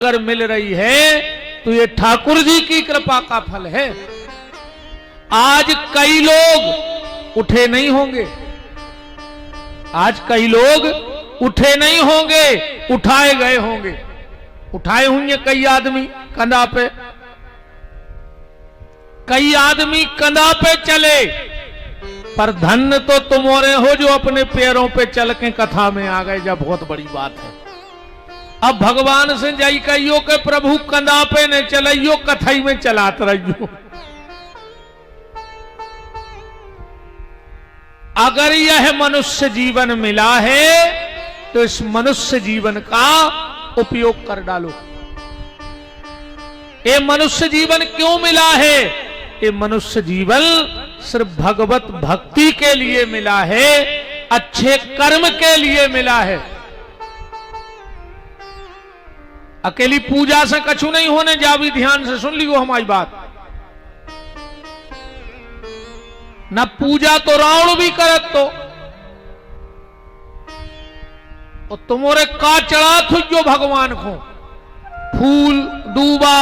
अगर मिल रही है तो ये ठाकुर जी की कृपा का फल है। आज कई लोग उठे नहीं होंगे, आज कई लोग उठे नहीं होंगे, उठाए गए होंगे। उठाए होंगे कई आदमी कंधा पे, कई आदमी कंधा पे चले, पर धन्य तो तुम और हो जो अपने पैरों पे चल के कथा में आ गए। जब बहुत बड़ी बात है। अब भगवान से जाई कहियो के प्रभु कंधा पे ने चलियो, कथई में चलात रहियो। अगर यह मनुष्य जीवन मिला है तो इस मनुष्य जीवन का उपयोग कर डालो। ये मनुष्य जीवन क्यों मिला है? ये मनुष्य जीवन सिर्फ भगवत भक्ति के लिए मिला है, अच्छे कर्म के लिए मिला है। अकेली पूजा से कछु नहीं होने जा। भी ध्यान से सुन लियो हमारी बात। न पूजा तो रावण भी करत तो, और तुमोरे का चढ़ा थुजो भगवान को फूल दूबा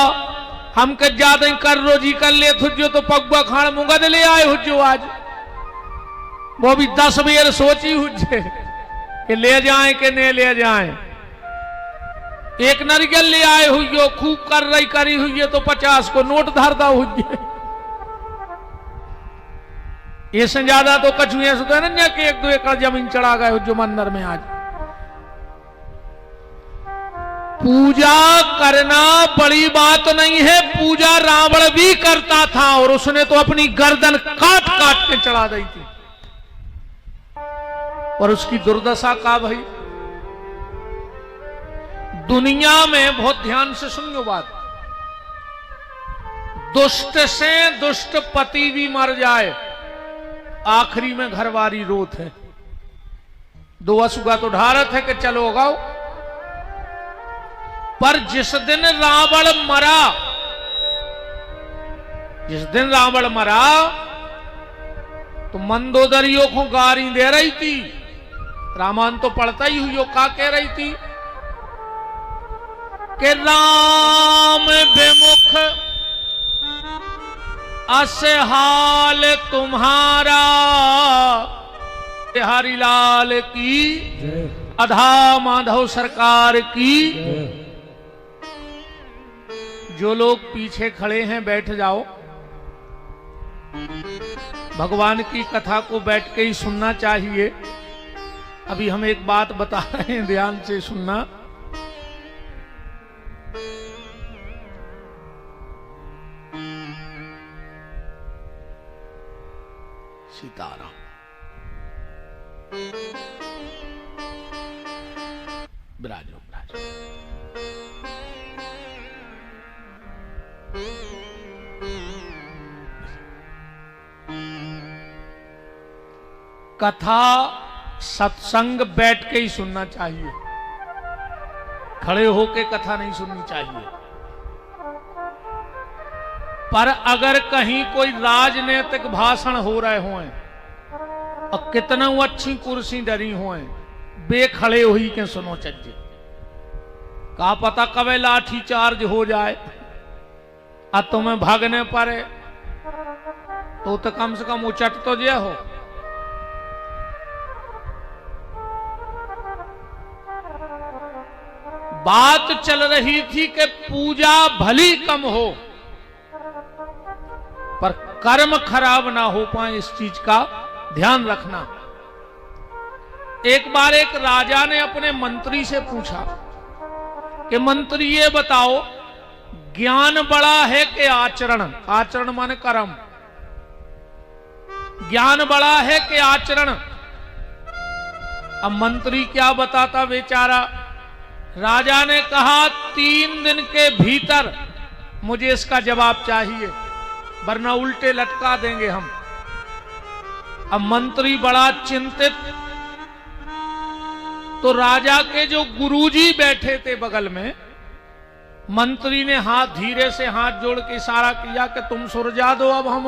हमके ज्यादा कर रोजी कर ले थुजो तो पगुआ खाण मुगद ले आए हुजो। आज वो भी 10 बेर सोची हुजे कि ले जाए कि नहीं ले जाए। एक नरियल ले आए हुई खूब कर रही करी हुई तो 50 को नोट धरदा हुई। इससे ज्यादा तो कछु ऐसा तो है ना कि 1-2 एकड़ जमीन चढ़ा गए जो मंदिर में। आज पूजा करना बड़ी बात नहीं है। पूजा रावण भी करता था और उसने तो अपनी गर्दन काट काट के चढ़ा दी थी। और उसकी दुर्दशा का भाई दुनिया में, बहुत ध्यान से सुनियो बात, दुष्ट से दुष्ट पति भी मर जाए, आखिरी में घरवारी रोत है। 2 असुगा तो ढारत है कि चलो गाओ। पर जिस दिन रावण मरा, जिस दिन रावण मरा तो मंदोदरियों को गारी दे रही थी। रामायण तो पढ़ता ही हुई, का कह रही थी कि राम विमुख असे हाल तुम्हारा, हरि लाल की, अधा माधव सरकार की। जो लोग पीछे खड़े हैं बैठ जाओ। भगवान की कथा को बैठ के ही सुनना चाहिए। अभी हम एक बात बता रहे हैं, ध्यान से सुनना। सीताराम। विराजो विराजो। कथा सत्संग बैठ के ही सुनना चाहिए, खड़े होके कथा नहीं सुननी चाहिए। पर अगर कहीं कोई राजनीतिक भाषण हो रहे हों और कितना अच्छी कुर्सी डरी हों, बेखड़े हुई के सुनो चज्जे। का पता कब लाठी चार्ज हो जाए और तुम्हें भागने पड़े तो कम से कम उचट तो जे हो। बात चल रही थी कि पूजा भली कम हो पर कर्म खराब ना हो पाए, इस चीज का ध्यान रखना। एक बार एक राजा ने अपने मंत्री से पूछा कि मंत्री ये बताओ, ज्ञान बड़ा है कि आचरण? आचरण माने कर्म। ज्ञान बड़ा है कि आचरण? अब मंत्री क्या बताता बेचारा। राजा ने कहा 3 दिन के भीतर मुझे इसका जवाब चाहिए, वरना उल्टे लटका देंगे हम। अब मंत्री बड़ा चिंतित। तो राजा के जो गुरुजी बैठे थे बगल में, मंत्री ने हाथ धीरे से हाथ जोड़ के इशारा किया कि तुम सुरजा दो अब हम।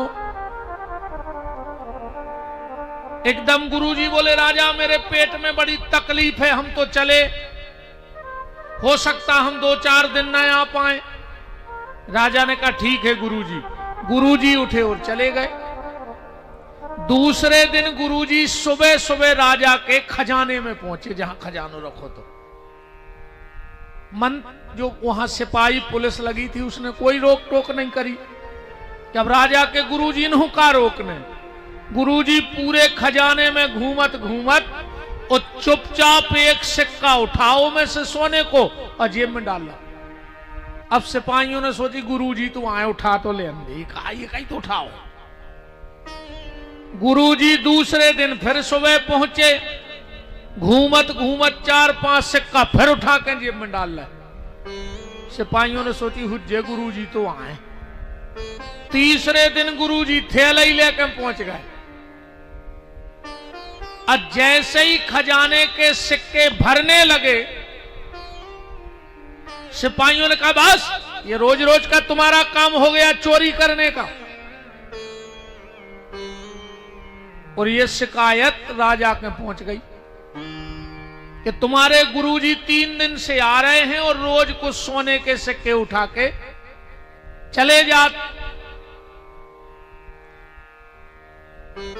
एकदम गुरुजी बोले राजा मेरे पेट में बड़ी तकलीफ है, हम तो चले। हो सकता हम 2-4 दिन ना आ पाए। राजा ने कहा ठीक है गुरुजी। गुरुजी उठे और चले गए। दूसरे दिन गुरुजी सुबह सुबह राजा के खजाने में पहुंचे, जहां खजानो रखो। तो मन जो वहां सिपाही पुलिस लगी थी उसने कोई रोक टोक नहीं करी कि अब राजा के गुरुजी ने का रोकने। गुरुजी पूरे खजाने में घूमत घूमत और चुपचाप एक सिक्का उठाओ में से सोने को और जेब में डाला। अब सिपाहियों ने सोची गुरुजी तो आए, उठा तो ले अंधे, ये कहीं तो उठाओ। गुरुजी दूसरे दिन फिर सुबह पहुंचे, घूमत घूमत 4-5 सिक्का फिर उठा के जेब में डाल रहे। सिपाहियों ने सोची हुज्जे गुरुजी तो आए। तीसरे दिन गुरुजी थैला ही लेकर पहुंच गए। और जैसे ही खजाने के सिक्के भरने लगे, सिपाहियों ने कहा बस ये रोज रोज का तुम्हारा काम हो गया चोरी करने का। और ये शिकायत राजा के पहुंच गई कि तुम्हारे गुरुजी 3 दिन से आ रहे हैं और रोज कुछ सोने के सिक्के उठा के चले जाते।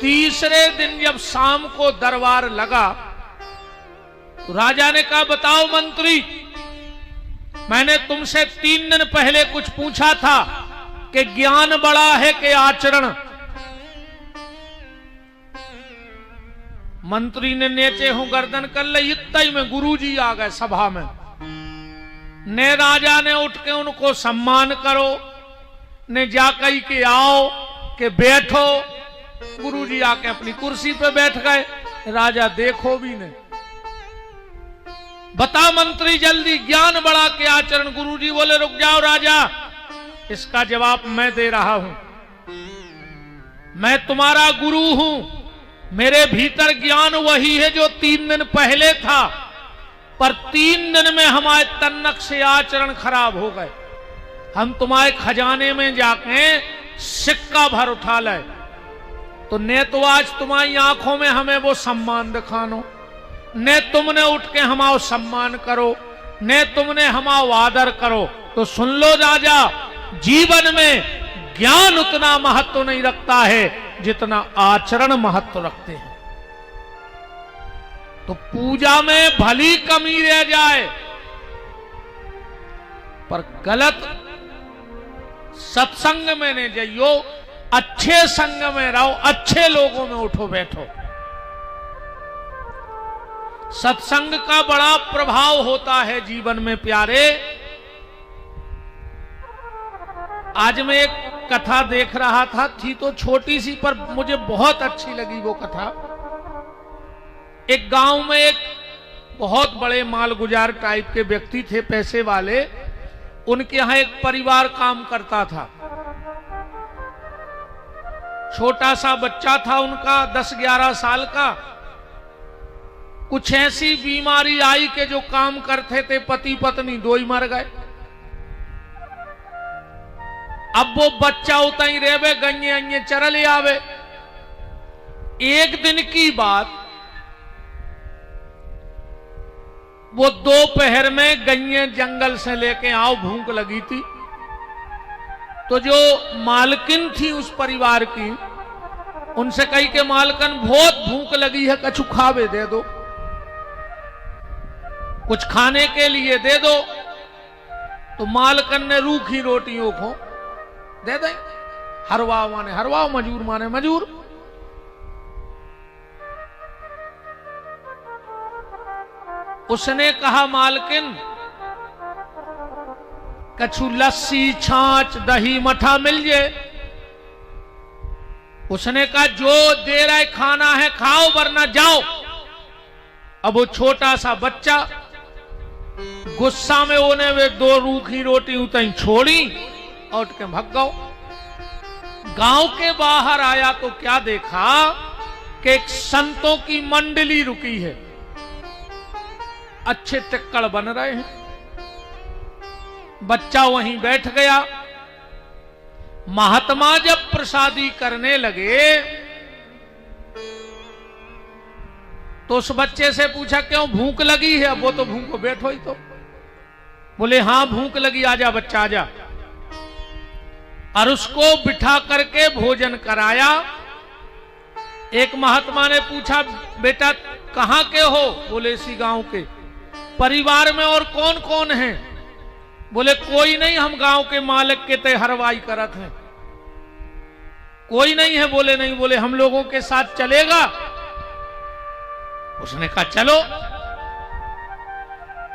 तीसरे दिन जब शाम को दरबार लगा तो राजा ने कहा बताओ मंत्री, मैंने तुमसे 3 दिन पहले कुछ पूछा था कि ज्ञान बड़ा है कि आचरण। मंत्री ने नीचे हूं गर्दन कर ली। इतना ही में गुरुजी आ गए सभा में। ने राजा ने उठ के उनको सम्मान करो, ने जाकर के आओ के बैठो। गुरुजी आके अपनी कुर्सी पे बैठ गए। राजा देखो भी नहीं। बता मंत्री जल्दी, ज्ञान बड़ा के आचरण। गुरुजी बोले रुक जाओ राजा, इसका जवाब मैं दे रहा हूं। मैं तुम्हारा गुरु हूं, मेरे भीतर ज्ञान वही है जो 3 दिन पहले था, पर 3 दिन में हमारे तन्नक से आचरण खराब हो गए। हम तुम्हारे खजाने में जाके सिक्का भर उठा लाए, तो ने तो आज तुम्हारी आंखों में हमें वो सम्मान दिखानो, ने तुमने उठ के हमारा सम्मान करो, ने तुमने हमारा आदर करो। तो सुन लो राजा, जीवन में ज्ञान उतना महत्व नहीं रखता है जितना आचरण महत्व रखते हैं। तो पूजा में भली कमी रह जाए, पर गलत सत्संग में नहीं जाइयो, अच्छे संग में रहो, अच्छे लोगों में उठो बैठो। सत्संग का बड़ा प्रभाव होता है जीवन में प्यारे। आज मैं एक कथा देख रहा था, थी तो छोटी सी पर मुझे बहुत अच्छी लगी वो कथा। एक गांव में एक बहुत बड़े मालगुजार टाइप के व्यक्ति थे, पैसे वाले। उनके यहां एक परिवार काम करता था। छोटा सा बच्चा था उनका, 10-11 साल का। कुछ ऐसी बीमारी आई कि जो काम करते थे पति पत्नी 2 ही मर गए। अब वो बच्चा उतना ही रेवे, गन्ये अन्ये चरले आवे। एक दिन की बात, वो दोपहर में गन्ये जंगल से लेके आओ, भूख लगी थी। तो जो मालकिन थी उस परिवार की, उनसे कही कि मालकन बहुत भूख लगी है, कछु खावे दे दो, कुछ खाने के लिए दे दो। तो मालकन ने रूखी रोटियों को दे दे। हरवाओ माने हरवाओ, मजूर माने मजूर। उसने कहा मालकिन कछु लस्सी छाछ दही मठा मिल जाए। उसने कहा जो दे रहा है खाना है खाओ, वरना जाओ। अब वो छोटा सा बच्चा गुस्सा में उन्हें वे 2 रूखी रोटी उतनी छोड़ी और उठ के भाग गओ। गांव के बाहर आया तो क्या देखा कि एक संतों की मंडली रुकी है, अच्छे टिक्कड़ बन रहे हैं। बच्चा वहीं बैठ गया। महात्मा जब प्रसादी करने लगे तो उस बच्चे से पूछा क्यों भूख लगी है? अब वो तो भूखो बैठो ही तो। बोले हाँ भूख लगी, आजा बच्चा आजा। और उसको बिठा करके भोजन कराया। एक महात्मा ने पूछा, बेटा कहां के हो? बोले इसी गांव के। परिवार में और कौन कौन है? बोले कोई नहीं, हम गांव के मालिक के ते हरवाई करत हैं। कोई नहीं है? बोले नहीं। बोले हम लोगों के साथ चलेगा? उसने कहा चलो।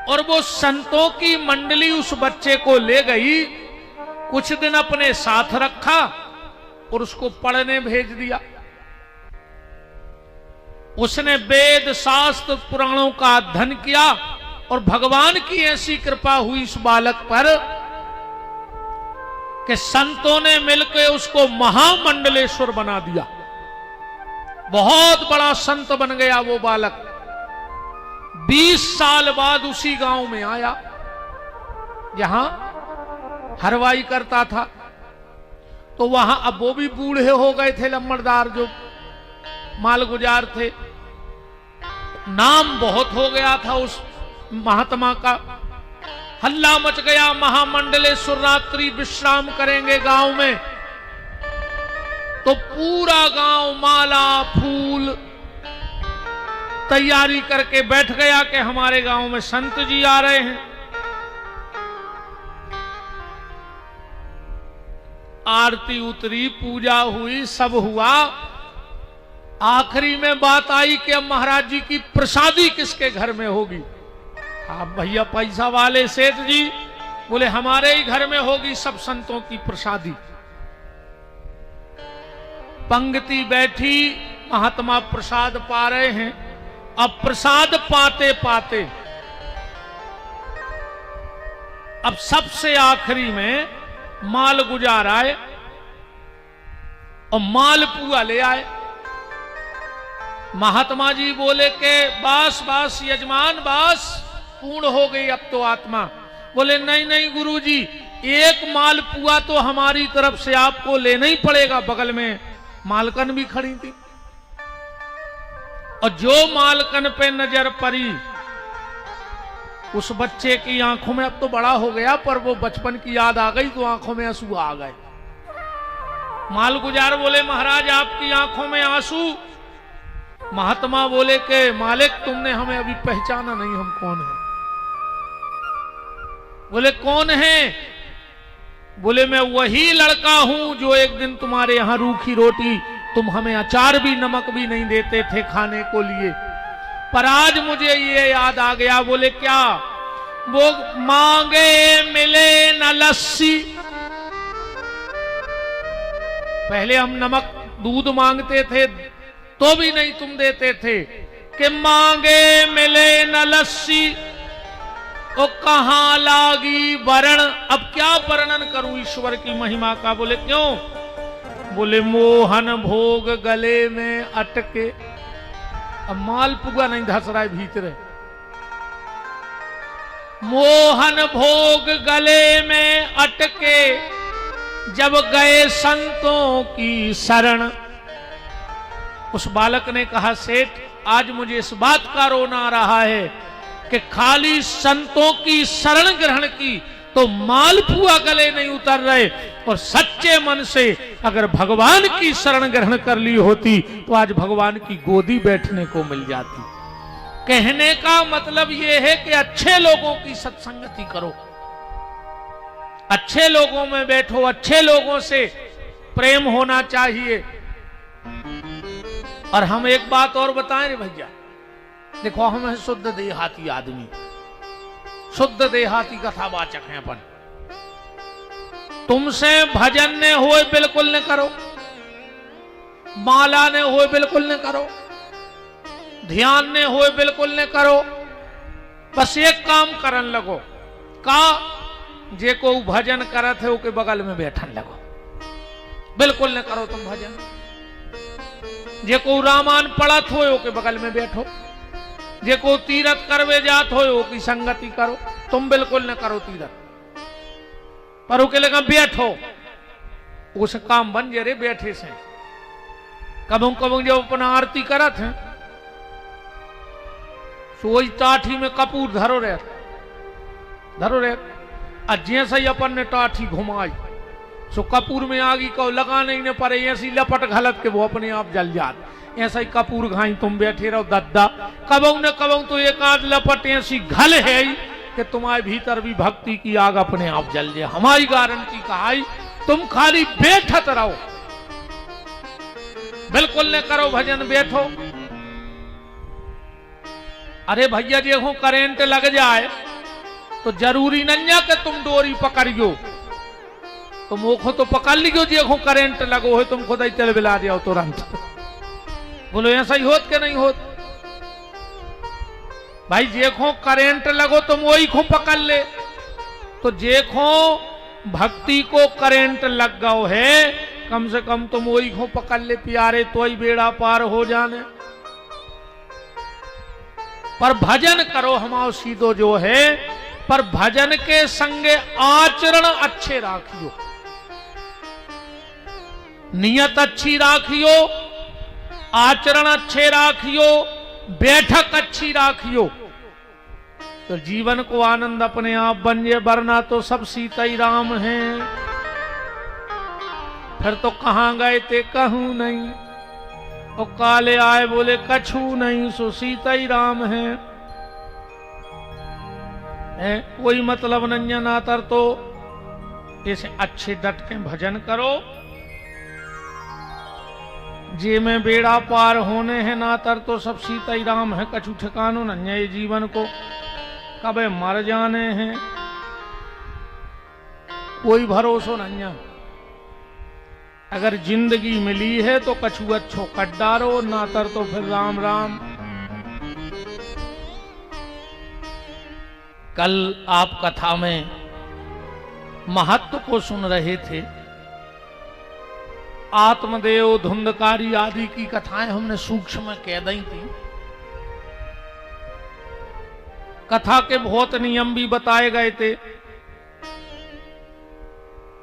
और वो संतों की मंडली उस बच्चे को ले गई, कुछ दिन अपने साथ रखा और उसको पढ़ने भेज दिया। उसने वेद शास्त्र पुराणों का अध्ययन किया और भगवान की ऐसी कृपा हुई इस बालक पर कि संतों ने मिलकर उसको महामंडलेश्वर बना दिया। बहुत बड़ा संत बन गया वो बालक। 20 साल बाद उसी गांव में आया जहां हरवाई करता था। तो वहां अब वो भी बूढ़े हो गए थे, लम्बरदार जो मालगुजार थे। नाम बहुत हो गया था उस महात्मा का। हल्ला मच गया, महामंडलेश्वर रात्रि विश्राम करेंगे गांव में। तो पूरा गांव माला फूल तैयारी करके बैठ गया कि हमारे गांव में संत जी आ रहे हैं। आरती उतरी, पूजा हुई, सब हुआ। आखिरी में बात आई कि अब महाराज जी की प्रसादी किसके घर में होगी? आप भैया पैसा वाले सेठ जी बोले हमारे ही घर में होगी सब संतों की प्रसादी। पंक्ति बैठी, महात्मा प्रसाद पा रहे हैं। अब प्रसाद पाते पाते अब सबसे आखिरी में माल गुजार आए और मालपुआ ले आए। महात्मा जी बोले के बस बस यजमान बस, पूर्ण हो गई अब तो आत्मा। बोले नहीं नहीं गुरुजी, एक मालपुआ तो हमारी तरफ से आपको लेना ही पड़ेगा। बगल में मालकन भी खड़ी थी और जो मालकन पे नजर पड़ी उस बच्चे की आंखों में, अब तो बड़ा हो गया पर वो बचपन की याद आ गई तो आंखों में आंसू आ गए। मालगुजार बोले महाराज आपकी आंखों में आंसू? महात्मा बोले के मालिक तुमने हमें अभी पहचाना नहीं, हम कौन हैं? बोले कौन है? बोले मैं वही लड़का हूं जो एक दिन तुम्हारे यहां रूखी रोटी, तुम हमें अचार भी नमक भी नहीं देते थे खाने को लिए, पर आज मुझे ये याद आ गया। बोले क्या? वो मांगे मिले न लस्सी। पहले हम नमक दूध मांगते थे तो भी नहीं तुम देते थे, कि मांगे मिले न लस्सी ओ कहां लागी वरण। अब क्या वर्णन करूं ईश्वर की महिमा का? बोले क्यों? बोले मोहन भोग गले में अटके। अब मालपुआ नहीं धस रहा है भीतर। मोहन भोग गले में अटके जब गए संतों की शरण। उस बालक ने कहा सेठ आज मुझे इस बात का रोना आ रहा है कि खाली संतों की शरण ग्रहण की तो मालपुआ गले नहीं उतर रहे, और सच्चे मन से अगर भगवान की शरण ग्रहण कर ली होती तो आज भगवान की गोदी बैठने को मिल जाती। कहने का मतलब यह है कि अच्छे लोगों की सत्संगति करो, अच्छे लोगों में बैठो, अच्छे लोगों से प्रेम होना चाहिए। और हम एक बात और बताएं रे भैया, देखो हम है शुद्ध देहाती आदमी, शुद्ध देहाती कथावाचक हैं अपन। तुमसे भजन ने होए बिल्कुल न करो, माला ने होए बिल्कुल न करो, ध्यान ने होए बिल्कुल न करो। बस एक काम करन लगो का जे को भजन करत है ओके बगल में बैठन लगो। बिल्कुल न करो तुम भजन। जे को रामायण पढ़त हो ओके बगल में बैठो, जे को तीरथ करवे जात हो ओकी संगति करो। तुम बिल्कुल न करो तीरथ, पर ओके लगा बैठो, उस काम बन जे रे बैठे से। कबू कबू जब अपना आरती करत है सोई टाठी में कपूर धरो रहे, धरो रहे जैसे ही अपन ने टाठी घुमाई सो कपूर में आगी को लगा नहीं ने परे ऐसी लपट घलत के वो अपने आप जल जात। ऐसा ही कपूर घाई तुम बैठे रहो दद्दा, कबऊ न कबऊ तो एक आध लपट ऐसी घल है कि तुम्हारे भीतर भी भक्ति की आग अपने आप जल जाए। हमारी गारंटी कहाई, तुम खाली बैठत रहो, बिल्कुल न करो भजन, बैठो। अरे भैया देखो करेंट लग जाए तो जरूरी नहीं है कि तुम डोरी पकड़ियो, तुम ओखो तो पकड़ लियो, देखो करेंट लगो है तुम खुद ही चल बिला जाओ तुरंत। बोलो ऐसा ही होत के नहीं होत? भाई देखो करेंट लगो तुम वही को पकड़ ले, तो देखो भक्ति को करेंट लग गओ है, कम से कम तुम वही को पकड़ ले प्यारे, तो ही बेड़ा पार हो जाने। पर भजन करो हमारो सीधो जो है, पर भजन के संगे आचरण अच्छे राखियो, नियत अच्छी राखियो, आचरण अच्छे राखियो, बैठक अच्छी राखियो, तो जीवन को आनंद अपने आप बन जाए। वरना तो सब सीता ही राम हैं, फिर तो कहां गए थे कहूं नहीं, और काले आए बोले कछु नहीं, सो सीता ही राम है। कोई मतलब नहीं है नातर, तो ऐसे अच्छे डट के भजन करो, जे में बेड़ा पार होने हैं नातर तो सब सीता ही राम है, कछु ठिकानो नहीं है। ये जीवन को कबे मर जाने हैं, कोई भरोसा नहीं है। अगर जिंदगी मिली है तो कछु अच्छो कट डारो, नातर तो फिर राम राम। कल आप कथा में महत्व को सुन रहे थे, आत्मदेव, धुंधकारी आदि की कथाएं हमने सूक्ष्म कह दी थी। कथा के बहुत नियम भी बताए गए थे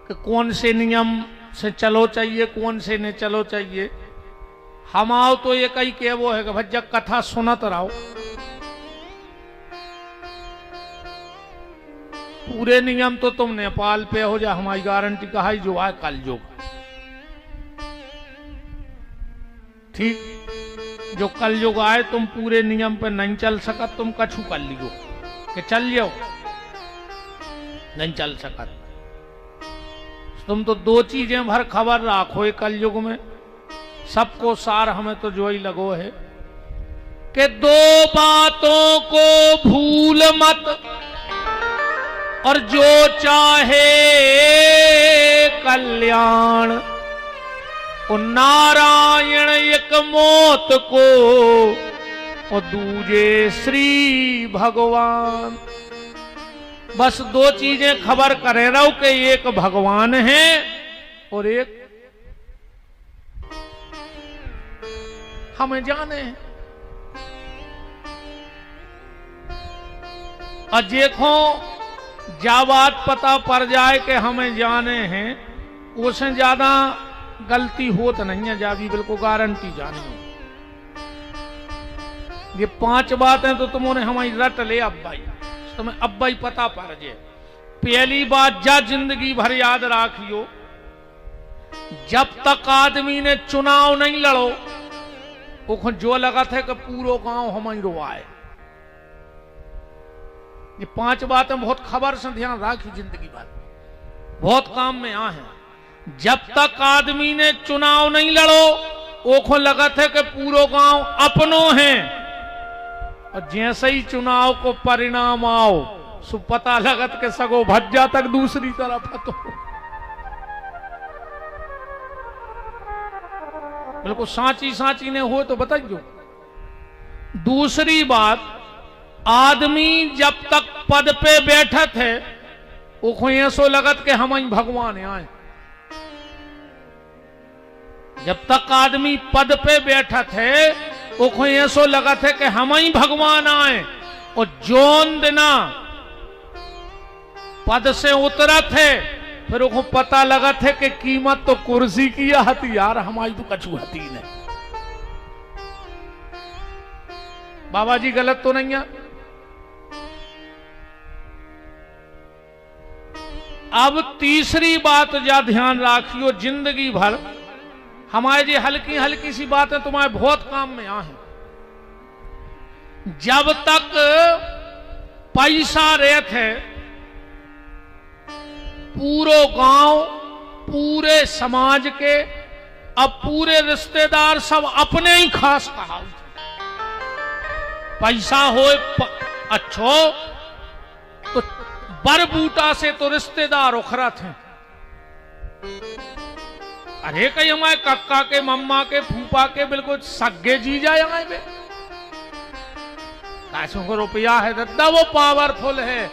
कि कौन से नियम से चलो चाहिए, कौन से नहीं चलो चाहिए। हम आओ तो ये कई के वो है कि भज्जा कथा सुनत रहो, पूरे नियम तो तुम नेपाल पे हो जा, हमारी गारंटी कहा जो आए कल जो ठीक, जो कल युग आए तुम पूरे नियम पे नहीं चल सकत, तुम कछु कर लियो कि चल जाओ, नहीं चल सकत। तुम तो दो चीजें भर खबर राखो कल युग में, सबको सार हमें तो जो ही लगो है कि दो बातों को भूल मत, और जो चाहे कल्याण, और नारायण एक मौत को, और दूजे श्री भगवान। बस दो चीजें खबर करे रहो कि एक भगवान है और एक हमें जाने हैं। और देखो जा बात पता पड़ जाए कि हमें जाने हैं, उससे ज्यादा गलती होत नहीं है, जा भी बिल्कुल गारंटी जानी। ये 5 बातें तो तुमने हमारी रट ले अब भाई, तुम्हें अब भाई पता पड़ जाए। पहली बात जा जिंदगी भर याद राखियो, जब तक आदमी ने चुनाव नहीं लड़ो, वो जो लगा था कि पूरा गांव हमारी रोआए। ये 5 बातें बहुत खबर से ध्यान राखी, जिंदगी भर बहुत काम में आ है। जब तक आदमी ने चुनाव नहीं लड़ो, ओखो लगा था कि पूरा गांव अपनों है, और जैसे ही चुनाव को परिणाम आओ, सो पता लगत के सगो भज्जा तक दूसरी तरफ तो बिल्कुल सांची सांची ने हो तो बताइयो। दूसरी बात, आदमी जब तक पद पे बैठा थे, वो ऐसो लगत के हम ही भगवान आए। जब तक आदमी पद पे बैठा थे, वो ऐसो लगा थे कि हम ही भगवान आए, और जोन दिना पद से उतरा थे, फिर वो पता लगा थे कि कीमत तो कुर्सी की हती यार, हमारी तो कछु हती नहीं। बाबा जी गलत तो नहीं है? अब तीसरी बात जा ध्यान राखियो, जिंदगी भर हमारे जे हल्की हल्की सी बातें तुम्हारे बहुत काम में आए। जब तक पैसा रहते है, पूरो गांव, पूरे समाज के, अब पूरे रिश्तेदार सब अपने ही खास कहा। पैसा हो अच्छो तो बर बूटा से तो रिश्तेदार उखरा थे। अरे कहीं हमारे कक्का के, मम्मा के, फूफा के बिल्कुल सगे जी जाए हमारे पे। कैसों को रुपया है दद्दा, वो पावरफुल है।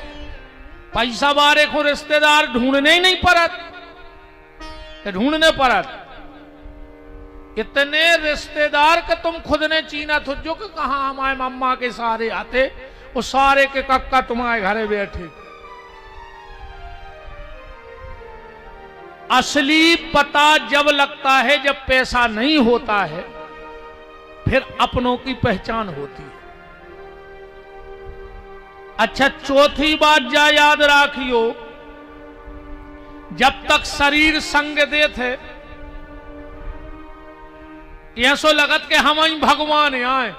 पैसा बारे को रिश्तेदार ढूंढने ही नहीं पड़त, ढूंढने पड़त। इतने रिश्तेदार के तुम खुद ने चीना थो जो कि कहा हमारे मम्मा के सारे आते, वो सारे के कक्का तुम्हारे घरे बैठे। असली पता जब लगता है जब पैसा नहीं होता है, फिर अपनों की पहचान होती है। अच्छा, चौथी बात जा याद राखियो, जब तक शरीर संग दे थे, ऐसो लगत के हम ही भगवान आए।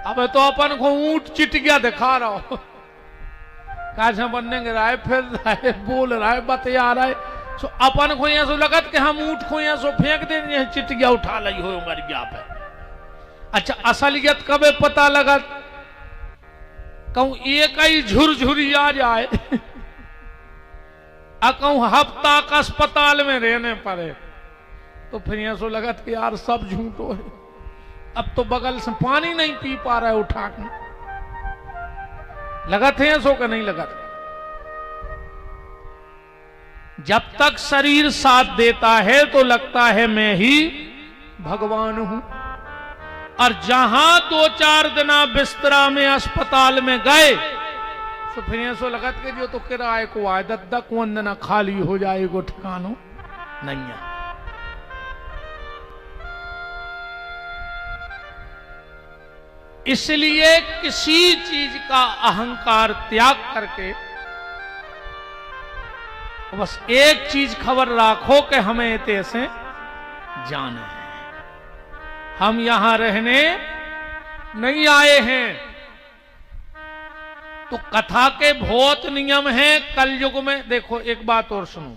अब तो अपन को ऊंट चिटिया दिखा रहा हो, कैसे बनने रहा है, फिर रहा है, बोल रहा है, बतिया रहा है। सो अपन को ऐसो लगत के हम ऊंट को ऐसो फेंक दे, चिटिया उठा ली हो मरिया पे। अच्छा, असलियत कबे पता लगत, कहूं एक ही झुरझुरी आ जाए, कहूं हफ्ता का अस्पताल में रहने पड़े, तो फिर ऐसो लगत कि यार सब झूठो है। अब तो बगल से पानी नहीं पी पा रहा है उठा के, लगत है ऐसो का नहीं लगत। जब तक शरीर साथ देता है तो लगता है मैं ही भगवान हूं, और जहां 2-4 दिना बिस्तरा में अस्पताल में गए तो फिर ऐसो लगत के जो तो किराए को आए दद्दा कौन दिना खाली हो जाएगो ठिकानो नहीं है। इसलिए किसी चीज का अहंकार त्याग करके बस एक चीज खबर राखो कि हमें ऐसे जाना है, हम यहां रहने नहीं आए हैं। तो कथा के बहुत नियम हैं। कल युग में देखो, एक बात और सुनो,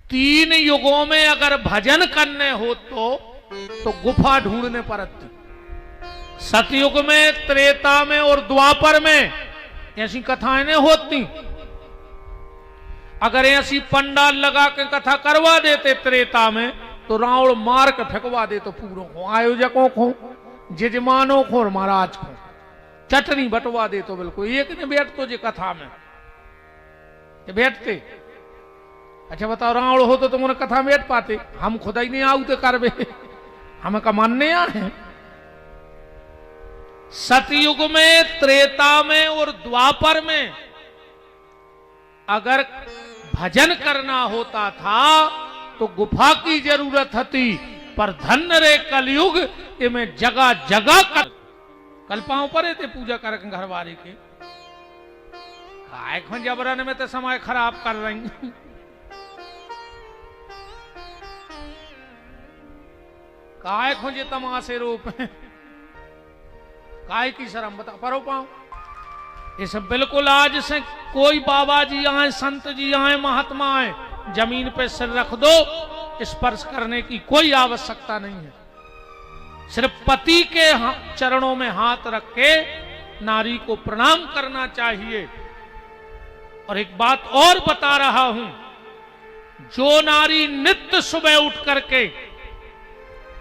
3 युगों में अगर भजन करने हो तो गुफा ढूंढने पड़ती। सतयुग में, त्रेता में और द्वापर में ऐसी कथाएं नहीं होती। अगर ऐसी पंडाल लगा के कथा करवा देते त्रेता में, तो रावण मार के फेंकवा दे, तो पूरों को, आयोजकों को, जजमानों को और महाराज को चटनी बटवा दे। तो बिल्कुल एक ने बैठ तो जे कथा में बैठते। अच्छा बताओ, रावण हो तो तुम उन्हें कथा में बैठ पाते? हम खुदा ही नहीं आउते करवे, हमें का मानने आए। सतयुग में, त्रेता में और द्वापर में अगर भजन करना होता था तो गुफा की जरूरत थी, पर धन्य रे कलयुग इनमें जगह जगह कल्पाओं परे थे पूजा कर घरवारी के। काय खन जबरन में तो समय खराब कर रही। काय खोजे तमाशे रूप है, काय की शर्म बता परो पाओ। ये सब बिल्कुल आज से कोई बाबा जी आए, संत जी आए, महात्मा आए, जमीन पे सिर रख दो, स्पर्श करने की कोई आवश्यकता नहीं है। सिर्फ पति के चरणों में हाथ रख के नारी को प्रणाम करना चाहिए। और एक बात और बता रहा हूं, जो नारी नित्य सुबह उठ करके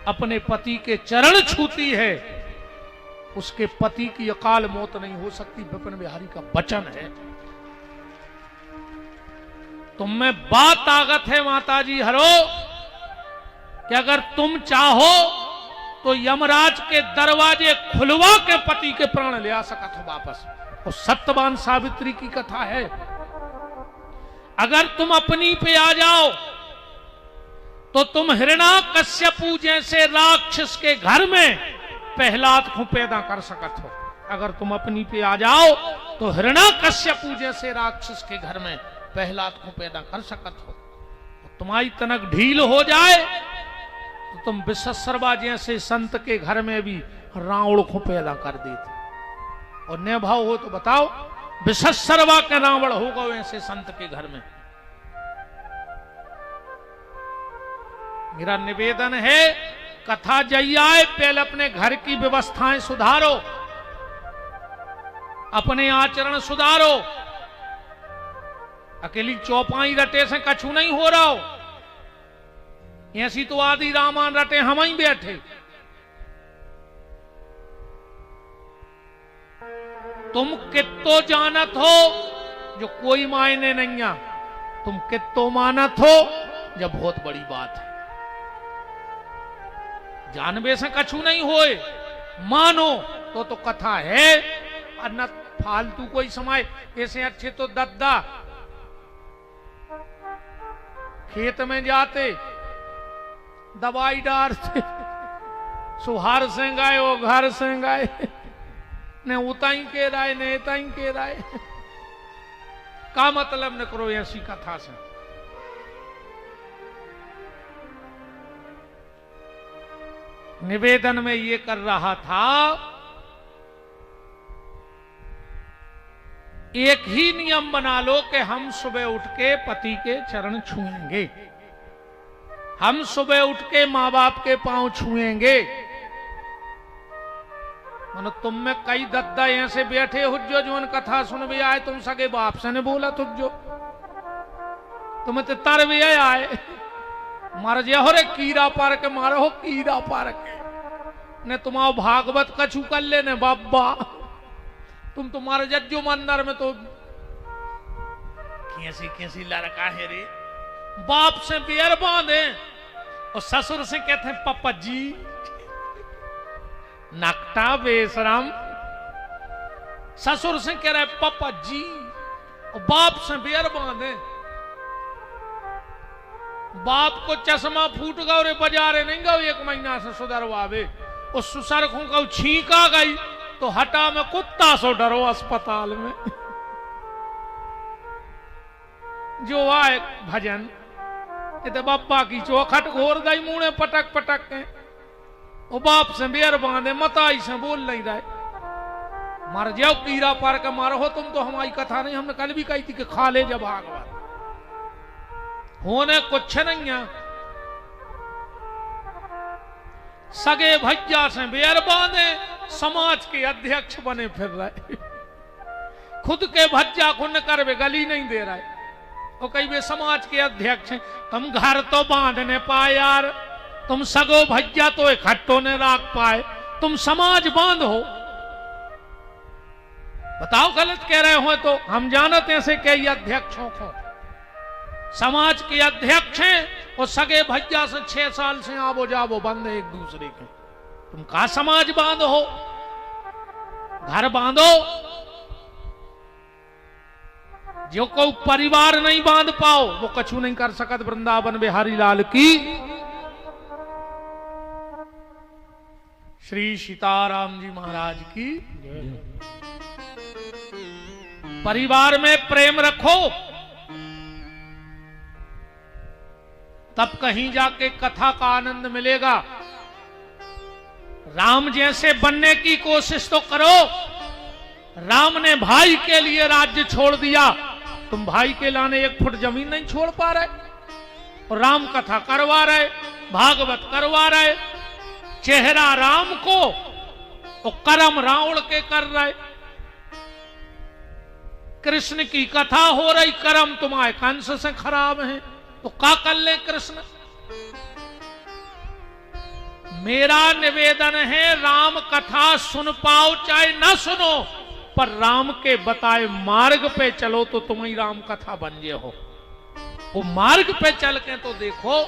अपने पति के चरण छूती है, उसके पति की अकाल मौत नहीं हो सकती। विपिन बिहारी का वचन है। तुम में बात ताकत है माताजी हरो, कि अगर तुम चाहो तो यमराज के दरवाजे खुलवा के पति के प्राण ले आ सकत हो वापस। और सत्यवान सावित्री की कथा है। अगर तुम अपनी पे आ जाओ तो तुम हिरण्याकश्यपु जैसे राक्षस के घर में प्रहलाद को पैदा कर सकत हो। अगर तुम अपनी पे आ जाओ तो हिरण्यकश्यपु जैसे राक्षस के घर में प्रहलाद को पैदा कर सकत हो। तुम्हारी तनक ढील हो जाए तो तुम विश्वसर्वा जैसे संत के घर में भी रावण को पैदा कर देते। और न भाव हो तो बताओ, विश्वसर्वा के रावण होगा वैसे संत के घर में। मेरा निवेदन है, कथा जइयाए पहले अपने घर की व्यवस्थाएं सुधारो, अपने आचरण सुधारो। अकेली चौपाई रटे से कछु नहीं हो रहा हो। ऐसी तो आदि रामान रटे हम ही बैठे। तुम कितो जानत हो जो कोई मायने नहीं आ, तुम कितो मानत हो जब बहुत बड़ी बात है। जानबे से कछु नहीं होए, मानो तो कथा है। और न फालतू कोई समय। ऐसे अच्छे तो दद्दा खेत में जाते दवाई डालते, सुहार से गाय वो घर से गाय, ने उताई के राय ने ताई के राय। का मतलब न करो ऐसी कथा से। निवेदन में ये कर रहा था, एक ही नियम बना लो कि हम सुबह उठ के पति के चरण छुएंगे, हम सुबह उठ के मां बाप के पांव छुएंगे। मनो तुम में कई दद्दा ऐसे बैठे हो जो कथा सुन भी आए, तुम सगे बाप से ने बोला तुझो, तुम तो तर भी आए मर जा हो रे कीड़ा पार के मारो हो कीड़ा पार के ने तुम्हारा भागवत कछु कर लेने बाबा। तुम तुम्हारे जज्जो मंदिर में तो कैसी कैसी लड़का है रे, बाप से पैर बांधे और ससुर से कहते हैं पापा जी। नकटा बेशरम ससुर से कह रहा है पापा जी, और बाप से पैर बांधे। बाप को चश्मा फूट गया और बाजारे नहीं गए, एक महीना से सुधरवावे। उस सुसरखों का छींक आ गई तो हटा में कुत्ता सो डरो अस्पताल में। जो आए भजन ये बापा की चौखट घोर गई मुंह पटक पटक के, वो बाप से बेर बांधे मताई से बोल नहीं रहे। मर जाओ कीड़ा पार के मारो हो तुम तो। हमारी कथा नहीं, हमने कल भी कही थी कि खा ले जब भागवत होने कुछ नहीं है। सगे भैया से बेर बांधे, समाज के अध्यक्ष बने फिर रहे। खुद के भज्जा खुन कर वे गली नहीं दे रहे, वो कई वे समाज के अध्यक्ष हैं। तुम घर तो बांधने पाए यार, तुम सगो भज्जा तो इकट्ठो ने राख पाए, तुम समाज बांधो। बताओ गलत कह रहे हो तो। हम जानते हैं से कई अध्यक्षों को, समाज के अध्यक्ष हैं और सगे भज्जा से 6 साल से आबो जाबो बंद है एक दूसरे के। तुम का समाज बांधो, घर बांधो। जो को परिवार नहीं बांध पाओ वो कछु नहीं कर सकत। वृंदावन बिहारी लाल की श्री सीताराम जी महाराज की। परिवार में प्रेम रखो, तब कहीं जाके कथा का आनंद मिलेगा। राम जैसे बनने की कोशिश तो करो। राम ने भाई के लिए राज्य छोड़ दिया, तुम भाई के लाने 1 फुट जमीन नहीं छोड़ पा रहे। और राम कथा करवा रहे, भागवत करवा रहे, चेहरा राम को और कर्म रावण के कर रहे। कृष्ण की कथा हो रही, कर्म तुम्हारे कंस से खराब है, तो का कर ले कृष्ण। मेरा निवेदन है राम कथा सुन पाओ चाहे ना सुनो, पर राम के बताए मार्ग पे चलो तो तुम ही राम कथा बन जे हो। वो मार्ग पे चल के तो देखो,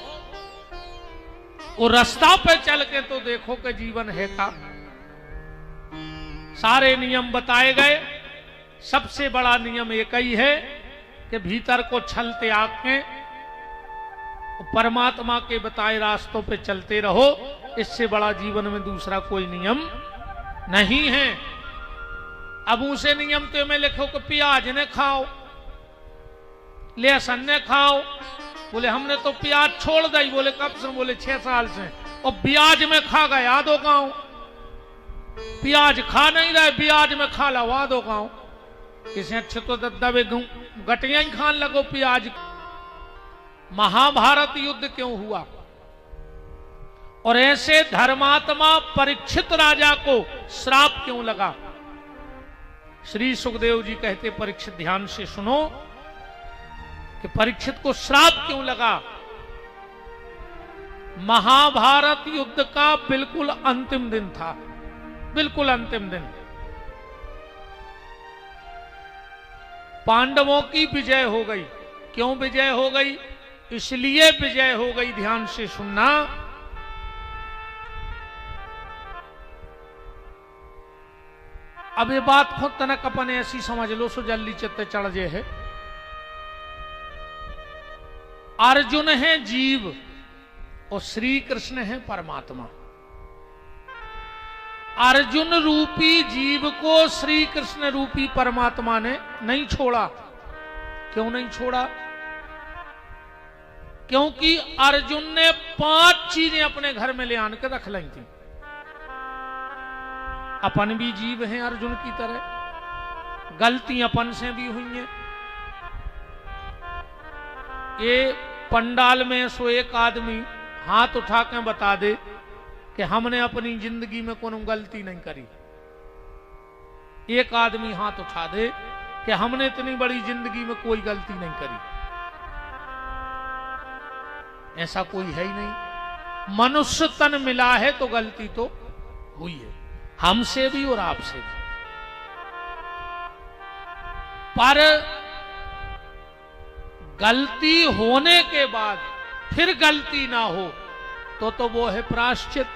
वो रास्ता पे चल के तो देखो कि जीवन है का। सारे नियम बताए गए, सबसे बड़ा नियम एक ही है कि भीतर को छल त्याग के परमात्मा के बताए रास्तों पे चलते रहो। इससे बड़ा जीवन में दूसरा कोई नियम नहीं है। अब उसे नियम तो में लिखो कि प्याज ने खाओ, लहसुन ने खाओ। बोले हमने तो प्याज छोड़ दी। बोले कब से? बोले 6 साल से। और ब्याज में खा गया दो गांव। प्याज खा नहीं रहे, ब्याज में खा लवा दो गांव। किसी अच्छे तो दबे गटियां ही खान लगो प्याज। महाभारत युद्ध क्यों हुआ? और ऐसे धर्मात्मा परीक्षित राजा को श्राप क्यों लगा? श्री सुखदेव जी कहते, परीक्षित ध्यान से सुनो कि परीक्षित को श्राप क्यों लगा। महाभारत युद्ध का बिल्कुल अंतिम दिन था, बिल्कुल अंतिम दिन। पांडवों की विजय हो गई। क्यों विजय हो गई? इसलिए विजय हो गई, ध्यान से सुनना। अब ये बात खुद तनक अपन ऐसी समझ लो सो जल्दी चित्ते चढ़ जे है। अर्जुन है जीव और श्री कृष्ण है परमात्मा। अर्जुन रूपी जीव को श्री कृष्ण रूपी परमात्मा ने नहीं छोड़ा। क्यों नहीं छोड़ा? क्योंकि अर्जुन ने 5 चीजें अपने घर में ले आन के रख ली थी। अपन भी जीव हैं अर्जुन की तरह, गलती अपन से भी हुई हैं। ये पंडाल में सो एक आदमी हाथ उठा के बता दे कि हमने अपनी जिंदगी में कोई गलती नहीं करी। एक आदमी हाथ उठा दे कि हमने इतनी बड़ी जिंदगी में कोई गलती नहीं करी। ऐसा कोई है ही नहीं। मनुष्य तन मिला है तो गलती तो हुई है, हमसे भी और आपसे भी। पर गलती होने के बाद फिर गलती ना हो तो वो है प्रायश्चित।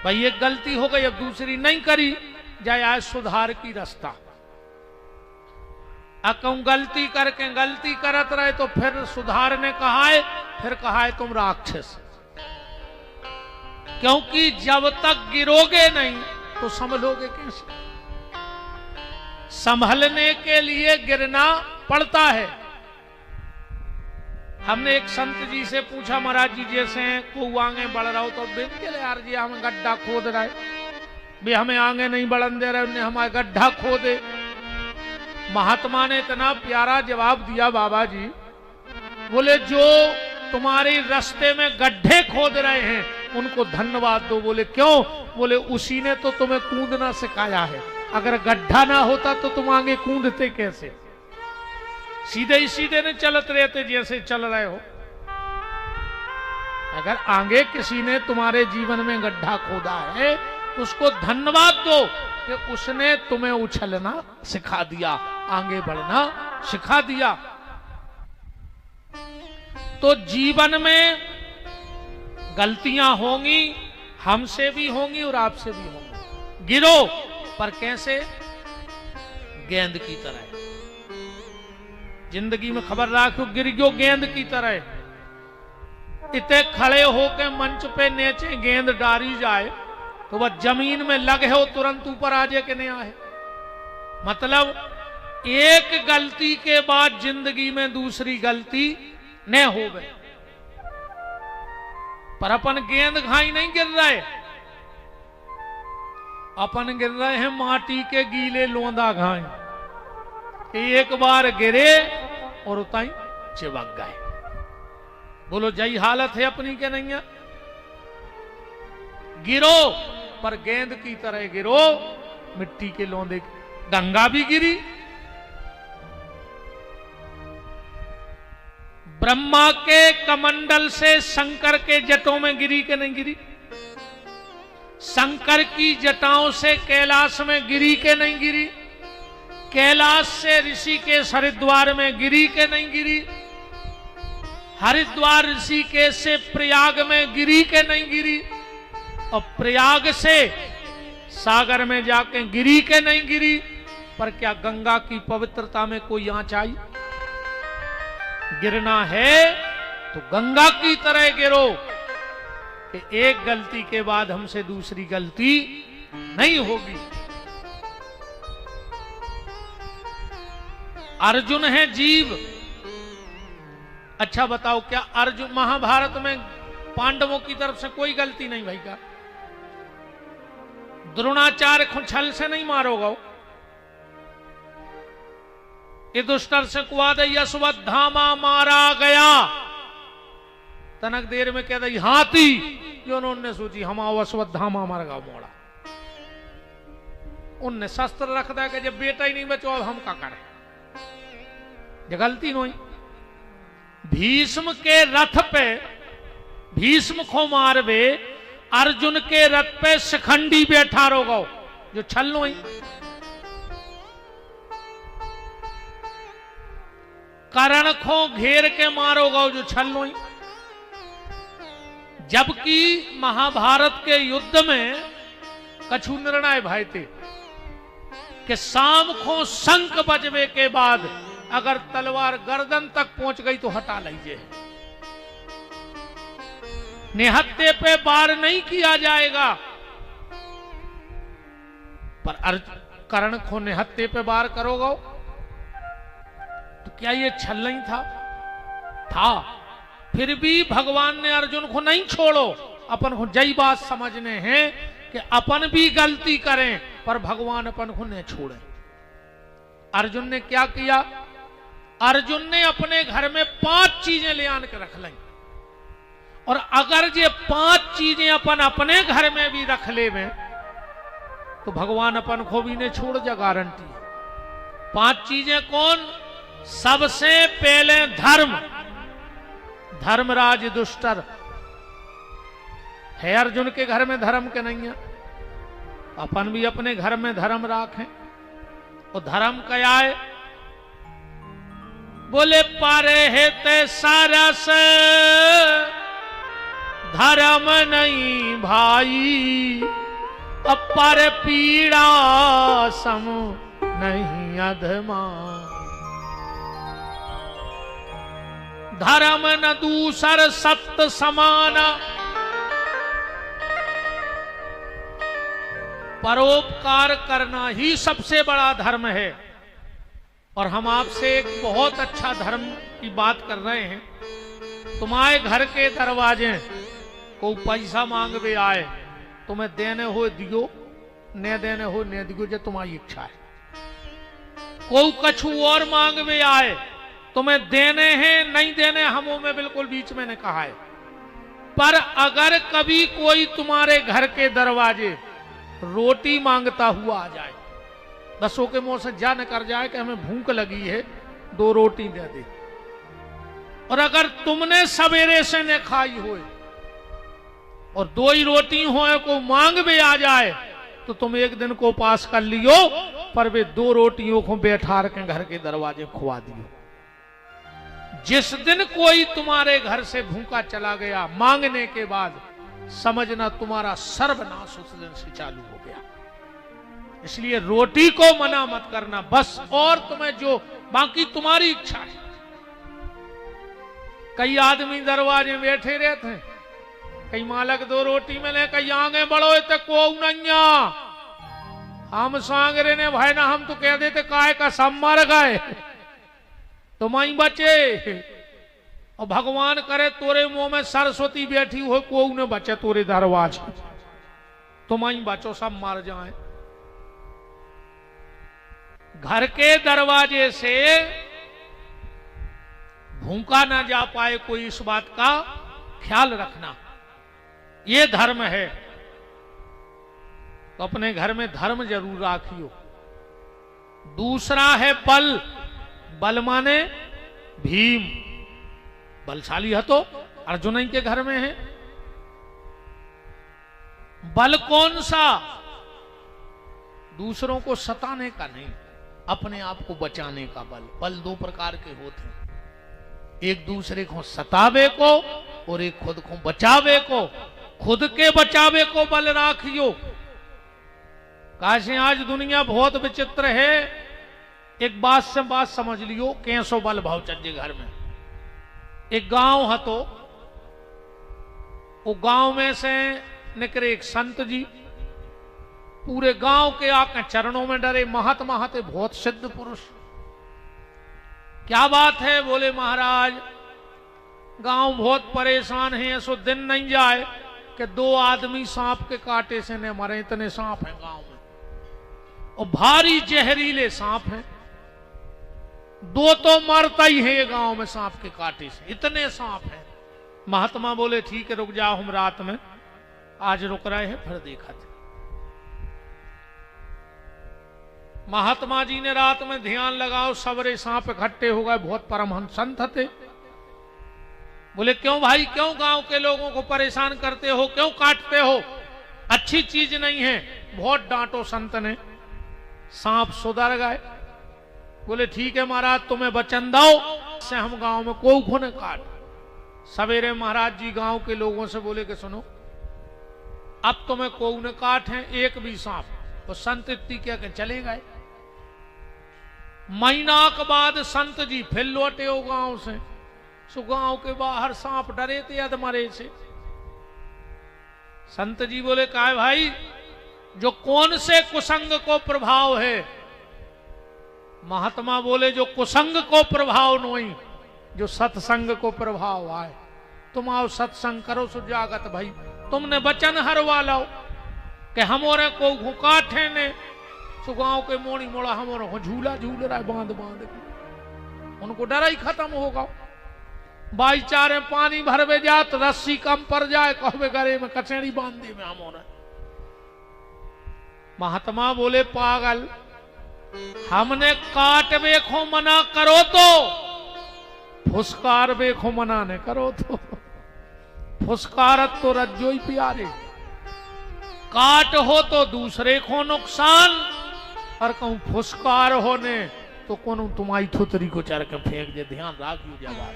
भाई एक गलती हो गई, अब दूसरी नहीं करी जाए, आज सुधार की रास्ता। अकम गलती करके गलती करत रहे तो फिर सुधारने कहा है, फिर कहा है तुम राक्षस। क्योंकि जब तक गिरोगे नहीं तो संभलोगे कैसे? संभलने के लिए गिरना पड़ता है। हमने एक संत जी से पूछा, महाराज जी जैसे को आगे बढ़ रहा हो तो बिल्कुल यार जी हमें गड्ढा खोद रहा है, भी हमें आगे नहीं बढ़न दे रहे, उन्हें हमारे गड्ढा खोदे। महात्मा ने इतना प्यारा जवाब दिया, बाबा जी बोले जो तुम्हारे रास्ते में गड्ढे खोद रहे हैं उनको धन्यवाद दो। बोले क्यों? बोले उसी ने तो तुम्हें कूदना सिखाया है। अगर गड्ढा ना होता तो तुम आगे कूदते कैसे? सीधे ही सीधे ने चलते रहते जैसे चल रहे हो। अगर आगे किसी ने तुम्हारे जीवन में गड्ढा खोदा है तो उसको धन्यवाद दो कि उसने तुम्हें उछलना सिखा दिया, आगे बढ़ना सिखा दिया। तो जीवन में गलतियां होंगी, हमसे भी होंगी और आपसे भी होंगी। गिरो पर कैसे? गेंद की तरह। जिंदगी में खबर रखो, गिर गयो गेंद की तरह। इतने खड़े होके मंच पे नीचे गेंद डारी जाए तो वह जमीन में लगे हो तुरंत ऊपर आ जाए कि नहीं आए। मतलब एक गलती के बाद जिंदगी में दूसरी गलती न हो गए। पर अपन गेंद घाई नहीं गिर रहे, अपन गिर रहे हैं माटी के गीले लोंदा घाई। एक बार गिरे और उताई चिपक गए। बोलो जई हालत है अपनी के नहीं है? गिरो पर गेंद की तरह गिरो, मिट्टी के लोंदे। गंगा भी गिरी, ब्रह्मा के कमंडल से शंकर के जटों में गिरी के नहीं गिरी? शंकर की जटाओं से कैलाश में गिरी के नहीं गिरी? कैलाश से ऋषिकेश हरिद्वार में गिरी के नहीं गिरी? हरिद्वार ऋषिकेश से प्रयाग में गिरी के नहीं गिरी? और प्रयाग से सागर में जाके गिरी के नहीं गिरी? पर क्या गंगा की पवित्रता में कोई आंच आई? गिरना है तो गंगा की तरह गिरो कि एक गलती के बाद हमसे दूसरी गलती नहीं होगी। अर्जुन है जीव। अच्छा बताओ, क्या अर्जुन महाभारत में पांडवों की तरफ से कोई गलती नहीं भाई का? द्रोणाचार्य को छल से नहीं मारोगा? युधिष्ठिर से कुआद यशवत्थामा मारा गया, तनक देर में कह दई हाथी जो उन्होंने सोची हम अश्वत्थामा मर गया मोड़ा। उनने शस्त्र रख दिया कि जब बेटा ही नहीं बचो अब हम क्या करें? ये गलती नहीं। भीष्म के रथ पे भीष्म को मारवे, अर्जुन के रथ पे शिखंडी बैठा रोगो, जो छल नहीं। कर्ण को घेर के मारोगा, जो छल नहीं। जबकि महाभारत के युद्ध में कछु निर्णय भाई थे कि शाम को शंख बजवे के बाद अगर तलवार गर्दन तक पहुंच गई तो हटा लीजिए, निहत्थे पे वार नहीं किया जाएगा। पर कर्ण को निहत्थे पे वार करोगे तो क्या ये छल नहीं था? फिर भी भगवान ने अर्जुन को नहीं छोड़ो। अपन को जय बात समझने हैं कि अपन भी गलती करें पर भगवान अपन को नहीं छोड़े। अर्जुन ने क्या किया? अर्जुन ने अपने घर में 5 चीजें ले आन के रख ली, और अगर ये 5 चीजें अपन अपने घर में भी रख ले में तो भगवान अपन को भी नहीं छोड़ जा, गारंटी। 5 चीजें कौन? सबसे पहले धर्म। धर्मराज युधिष्ठिर है, अर्जुन के घर में धर्म के नहीं है, अपन भी अपने घर में धर्म राखें। और धर्म क्या है? बोले पारे है ते सारस धर्म नहीं भाई, अपर पीड़ा सम नहीं अधमा। धर्म न दूसर सत्य समान, परोपकार करना ही सबसे बड़ा धर्म है। और हम आपसे एक बहुत अच्छा धर्म की बात कर रहे हैं। तुम्हारे घर के दरवाजे को पैसा मांगवे आए, तुम्हें देने हो दियो, न देने हो न दियो, जो तुम्हारी इच्छा है। कोई कछु और मांगवे आए, तुम्हें देने हैं नहीं देने, हमों में बिल्कुल बीच में ने कहा है। पर अगर कभी कोई तुम्हारे घर के दरवाजे रोटी मांगता हुआ आ जाए, दसों के मुंह से जा न कर जाए कि हमें भूख लगी है, 2 रोटी दे दे, और अगर तुमने सवेरे से न खाई हो और 2 ही रोटी हो को मांग में आ जाए तो तुम एक दिन को पास कर लियो, पर वे 2 रोटियों को बैठा के घर के दरवाजे खुआ दियो। जिस दिन कोई तुम्हारे घर से भूखा चला गया मांगने के बाद, समझना तुम्हारा सर्वनाश उस दिन से चालू हो गया। इसलिए रोटी को मना मत करना बस, और तुम्हें जो बाकी तुम्हारी इच्छा है। कई आदमी दरवाजे में बैठे रहते हैं, कई मालक 2 रोटी मिले, कई आगे बढ़ो तो को नैया हम सांगरे ने भाई ना, हम तो कह देते काय का सब मर गए तो माई बचे। और भगवान करे तोरे मुंह में सरस्वती बैठी हो, को न बचे तोरे दरवाजे, तो माई बचो सब मर जाए। घर के दरवाजे से भूखा ना जा पाए कोई, इस बात का ख्याल रखना, ये धर्म है। तो अपने घर में धर्म जरूर राखियो। दूसरा है बल। बल माने भीम, बलशाली है तो अर्जुन ही के घर में है। बल कौन सा? दूसरों को सताने का नहीं, अपने आप को बचाने का बल। बल 2 प्रकार के होते हैं, एक दूसरे को सतावे को और एक खुद को बचावे को। खुद के बचावे को बल राखियो। काशी आज दुनिया बहुत विचित्र है। एक बात से बात समझ लियो, कैसो बल भाव चल घर में। एक गांव है, तो वो गांव में से निकले एक संत जी, पूरे गांव के आके चरणों में डरे। महत महत बहुत सिद्ध पुरुष, क्या बात है? बोले महाराज गांव बहुत परेशान है, ऐसो दिन नहीं जाए कि 2 आदमी सांप के कांटे से न मरे, इतने सांप हैं गांव में, और भारी जहरीले सांप हैं। 2 तो मरता ही है ये गांव में सांप के कांटे से, इतने सांप हैं। महात्मा बोले ठीक है रुक जाओ, हम रात में आज रुक रहे हैं, फिर देखा था। महात्मा जी ने रात में ध्यान लगाओ, सवेरे सांप इकट्ठे हो गए, बहुत परमहंस संत थे। बोले क्यों भाई, क्यों गांव के लोगों को परेशान करते हो, क्यों काटते हो, अच्छी चीज नहीं है। बहुत डांटो संत ने, सांप सुधर गए। बोले ठीक है महाराज तुम्हें वचन दो से हम गांव में कोई को न काट। सवेरे महाराज जी गांव के लोगों से बोले कि सुनो अब तुम्हें कोई न काट है एक भी सांप। तो संत इतनी क्या के चले गए। महीना के बाद संत जी फिर लौटे हो गांव से। सो गांव के बाहर सांप डरे थे अधमरे से। संत जी बोले कहा भाई जो कौन से कुसंग को प्रभाव है। महात्मा बोले जो कुसंग को प्रभाव नहीं, जो सत्संग को प्रभाव आए। तुम आओ सत्संग करो सुजागत भाई, तुमने वचन हरवा लो कि हमारे को काटे ने। सो गांव के मोड़ी मोड़ा हमारा झूला झूल रहा है बांध बांध के, उनको डर ही खत्म होगा। भाईचारे पानी भरवे जा तो रस्सी कम पड़ जाए, कहवे गरे में कचेड़ी बांध दे में हमारा। महात्मा बोले पागल, हमने काट बेखो मना करो तो, फुसकार बेखो मना ने करो तो। फुसकारत तो रज्जो ही प्यारे, काट हो तो दूसरे को नुकसान, और कहूं फुसकार होने तो कौन तुम्हारी थुतरी को चर के फेंक दे। ध्यान रखियो जवाब,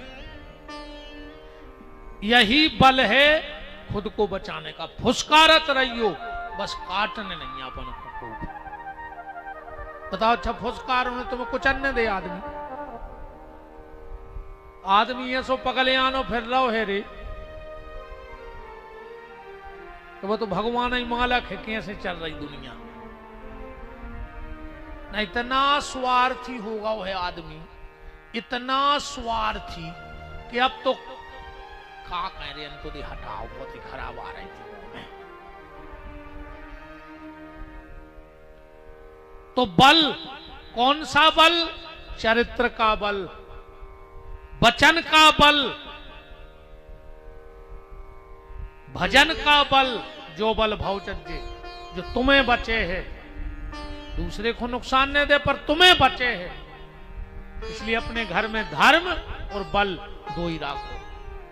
यही बल है खुद को बचाने का। फुसकारत रहियो, बस काटने नहीं अपन को। बताओ अच्छा फुसकार उन्हें तुम्हें कुछ अन्य दे आदमी। आदमी ये सो पगले आनो फिर रहो है रे, तो वो तो भगवान ही मालक है कैसे चल रही दुनिया। ना इतना स्वार्थी होगा वो है आदमी, इतना स्वार्थी कि अब तो का कह रहे इनको दे हटाओ, बहुत ही खराब आ रही थी में। तो बल कौन सा बल? चरित्र का बल, वचन का बल, भजन का बल। जो बल भवचर्य, जो तुम्हें बचे है, दूसरे को नुकसान नहीं दे पर तुम्हें बचे है। इसलिए अपने घर में धर्म और बल दो ही रखो।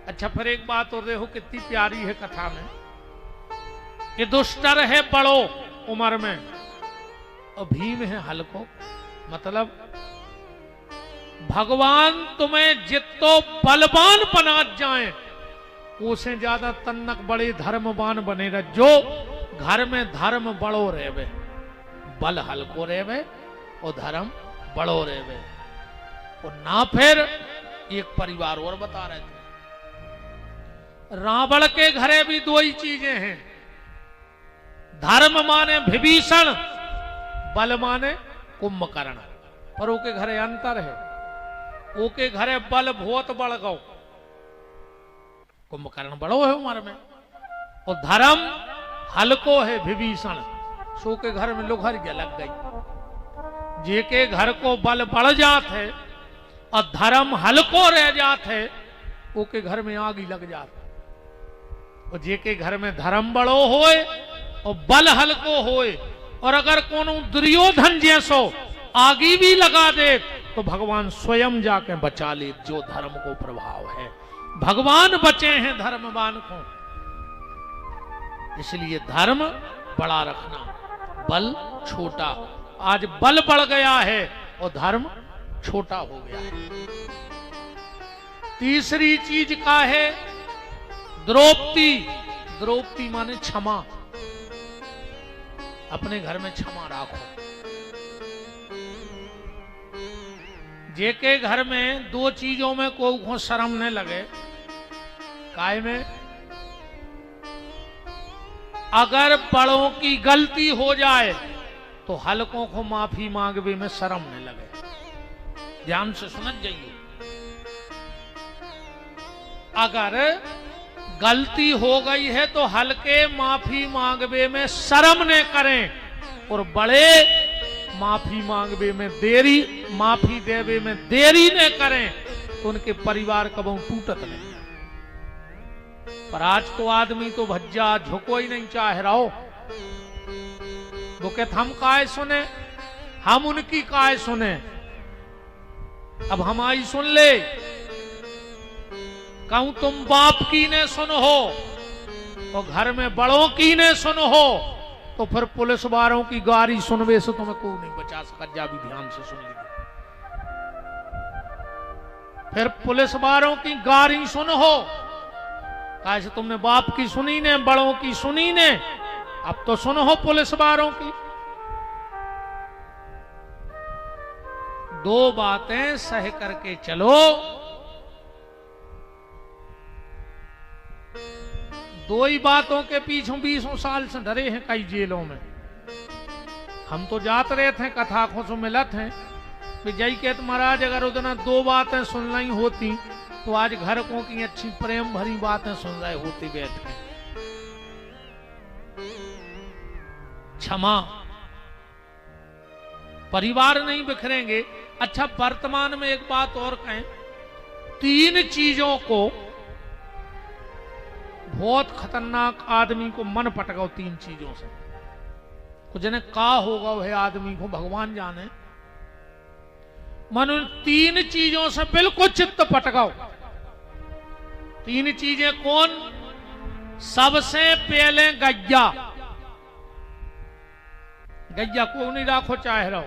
अच्छा फिर एक बात और देखो कितनी प्यारी है कथा में। ये दुष्टर है बड़ो उम्र में और भीम है हल्को। मतलब भगवान तुम्हें जितो बलवान बना जाए उसे ज्यादा तन्नक बड़े धर्मवान बने रहे। जो घर में धर्म बड़ो रहे, बल हल्को रहे और धर्म बड़ो रहे। और ना फिर एक परिवार और बता रहे थे, रावण के घरे भी दो ही चीजें हैं। धर्म माने विभीषण, बल माने कुंभकर्ण। पर ओके घरे अंतर है, ओके घरे बल बहुत बढ़ गो, कुंभकर्ण बड़ो है उम्र में, और धर्म हल्को है विभीषण। सो के घर में लोहरिया लग गई। जे के घर को बल बढ़ जात है और धर्म हल्को रह जात है, ओके घर में आग ही लग जात। और जे के घर में धर्म बड़ो होए और बल हल्को होए, और अगर कोनो दुर्योधन जैसो आगी भी लगा दे तो भगवान स्वयं जाके बचा ले। जो धर्म को प्रभाव है, भगवान बचे हैं धर्मवान को। इसलिए धर्म बड़ा रखना, बल छोटा। आज बल बढ़ गया है और धर्म छोटा हो गया है। तीसरी चीज का है द्रौपदी। द्रौपदी माने क्षमा। अपने घर में क्षमा रखो। जेके घर में दो चीजों में कोई शर्म न लगे, काय में अगर बड़ों की गलती हो जाए तो हल्कों को माफी मांगने में शर्म न लगे। ध्यान से सुन जाइए। अगर गलती हो गई है तो हल्के माफी मांगवे में शर्म न करें, और बड़े माफी मांगवे में देरी, माफी देवे में देरी न करें, तो उनके परिवार कबू टूटत नहीं। पर आज तो आदमी तो भज्जा झुको ही नहीं चाह रहा हो। वो कहते हम काय सुने, हम उनकी काय सुने। अब हमारी सुन ले। कहूं तुम बाप की ने सुन हो और घर में बड़ों की ने सुन हो, तो फिर पुलिस वालों की गाड़ी सुनवे से तुम्हें कोई नहीं बचा सका। जा भी ध्यान से सुन लीजिए। फिर पुलिस वालों की गाड़ी सुन हो, कैसे तुमने बाप की सुनी ने, बड़ों की सुनी ने, अब तो सुन हो पुलिस वालों की। दो बातें सह करके चलो। दो ही बातों के पीछे 20 साल से डरे हैं कई जेलों में। हम तो जाते रहे थे, कथा खो से मिलत हैं विजय के महाराज, अगर उतना दो बातें सुन रही होती तो आज घर को की अच्छी प्रेम भरी बातें सुन रहे होती बैठ के। क्षमा, परिवार नहीं बिखरेंगे। अच्छा, वर्तमान में एक बात और कहें, 3 चीजों को बहुत खतरनाक आदमी को मन पटकाओ। 3 चीजों से कुछ ने का होगा वह आदमी को भगवान जाने। मन 3 चीजों से बिल्कुल चित्त पटकाओ। 3 चीजें कौन? सबसे पहले गैया। गैया को नहीं राखो चाह रहा हो।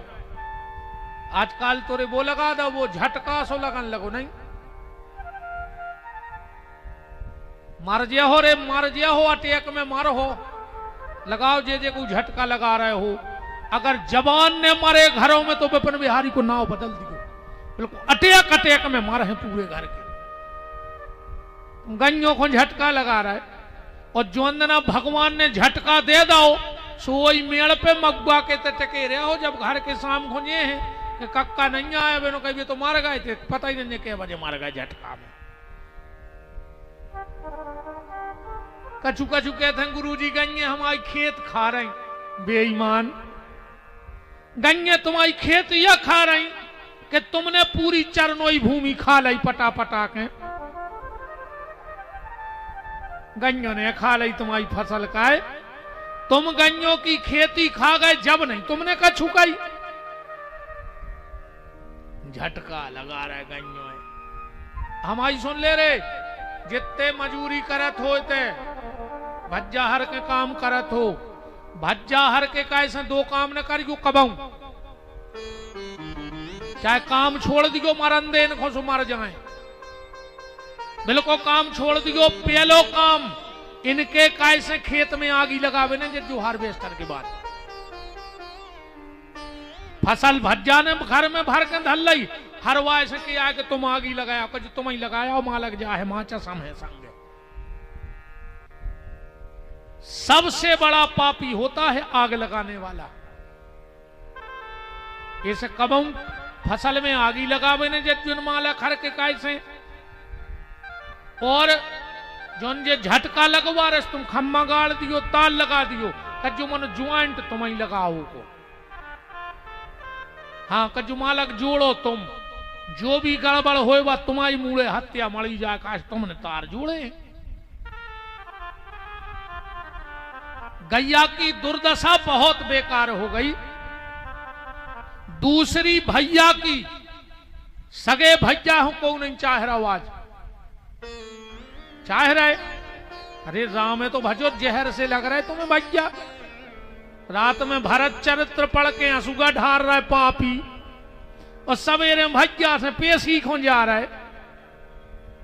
आजकल तोरे वो लगा दो, वो झटका सो लगन लगो नहीं। मर जिया हो रे, मर जिया हो, अटैक में मर हो, लगाओ जे को झटका लगा रहे हो। अगर जवान ने मरे घरों में तो विपिन बिहारी को नाव बदल दियो। बिल्कुल अटैक में मर है पूरे घर के। गन्यों को झटका लगा रहा है, और जो अंदना भगवान ने झटका दे दो, सोई मेड़ पे मगुआ के टके रहे हो। जब घर के शाम खोजे हैं कि कक्का नहीं आया, बेनो कहीं तो मार गए थे, पता ही नहीं के बजे मार गए झटका में। कछु कछु कहते हैं गुरुजी गन्ये हमारी खेत खा रही। बेईमान, गन्ये तुम्हारी खेत यह खा रही कि तुमने पूरी चरनोई भूमि खा ली पटा पटा के। गन्यों ने खा ली तुम्हारी फसल का है। तुम गन्यों की खेती खा गए जब नहीं तुमने कछु कही। झटका लगा रहे गन्यों। हमारी सुन ले रे, जितने मजूरी करत होते भज्जा हर के काम करत हो, भज्जा हर के कैसे 2 काम न करियो कबाऊ। चाहे काम छोड़ दियो, मरन देन को मर जाए। बिल्कुल काम छोड़ दियो। पहलो काम इनके कैसे खेत में आगी लगावे ने जो हार्वेस्टर के बाद फसल भज्जा ने घर में भर के धल ली। हरवाए से किया कि तुम आगी लगाया, कुछ तुम ही लगाया, मां लग जा है, मां चसम है संग। सबसे बड़ा पापी होता है आग लगाने वाला। इसे कबऊ फसल में आगी लगावे ने जुन माला खर के कैसे, और जोन जे झटका लगवा रस तुम खम्मा गाड़ दियो, ताल लगा दियो, कजू मन ज्वाइंट तुम ही लगाओ को। हाँ, कजू मालक जोड़ो तुम, जो भी गड़बड़ होए वह तुम्हारी मूड़े हत्या मड़ी जाए, काश तुमने तार जोड़े। गैया की दुर्दशा बहुत बेकार हो गई। दूसरी भैया की, सगे भैया को नहीं चाह रहा, आज चाह रहे। अरे राम है तो भजो, जहर से लग रहा है तुम्हें भैया। रात में भरत चरित्र पढ़ के आंसुगा ढार रहा है पापी, और सवेरे भैया से पेशी खो जा रहा है।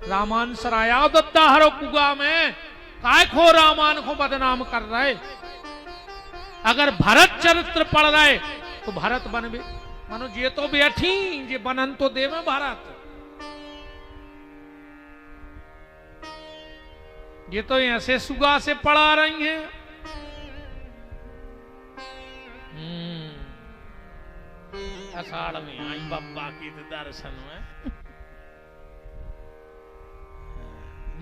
रामान सराया दत्ता हरो कुगा में काय खो रामान को बदनाम कर रहे। अगर भरत चरित्र पढ़ रहे तो भरत बनबे। मानो ये तो बैठी जे बनन तो देवे भारत। ये तो ऐसे सुगा से पढ़ा रही हैं। अषाढ़ में आई बब्बा की तो दर्शन में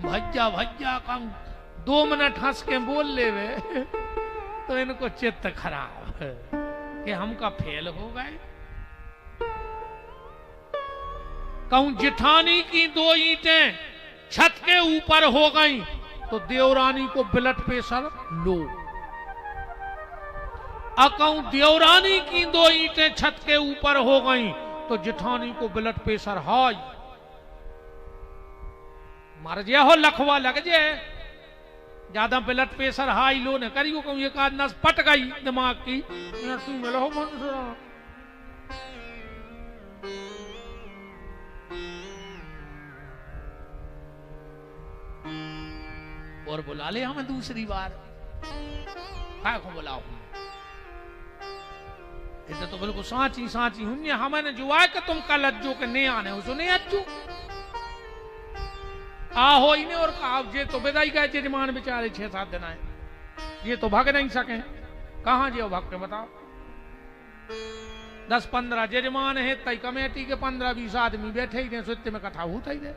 भज्जा भज्जा कम 2 मिनट हंस के बोल ले वे तो इनको चित्त खराब कि हमका फेल हो गए। कहूं जिठानी की 2 ईंटें छत के ऊपर हो गई तो देवरानी को ब्लड प्रेशर लो। कहूं देवरानी की 2 ईंटें छत के ऊपर हो गई तो जिठानी को ब्लड प्रेशर हाई। मर गया हो लखवा लग जाए, ज्यादा ब्लड प्रेशर हाई लो न करियो। कहूं एक आध नस पट गई दिमाग की मिलो मन और बुला ले हमें दूसरी बार काय को बुलाओ। इसे तो बिल्कुल सांची सांची हुन्ने हमने जुआ कि तुम कल अज्जो के नहीं आने हो सुने अज्जो आहो इन्हें और कहा जे तो बेदाई गए जजमान बेचारे 6-7 दिन आए, ये तो भाग नहीं सके। कहां जे भाग के बताओ। 10-15 जजमान है तई कमेटी के 15-20 आदमी बैठे ही सुत्ते में कथा होता ही दे।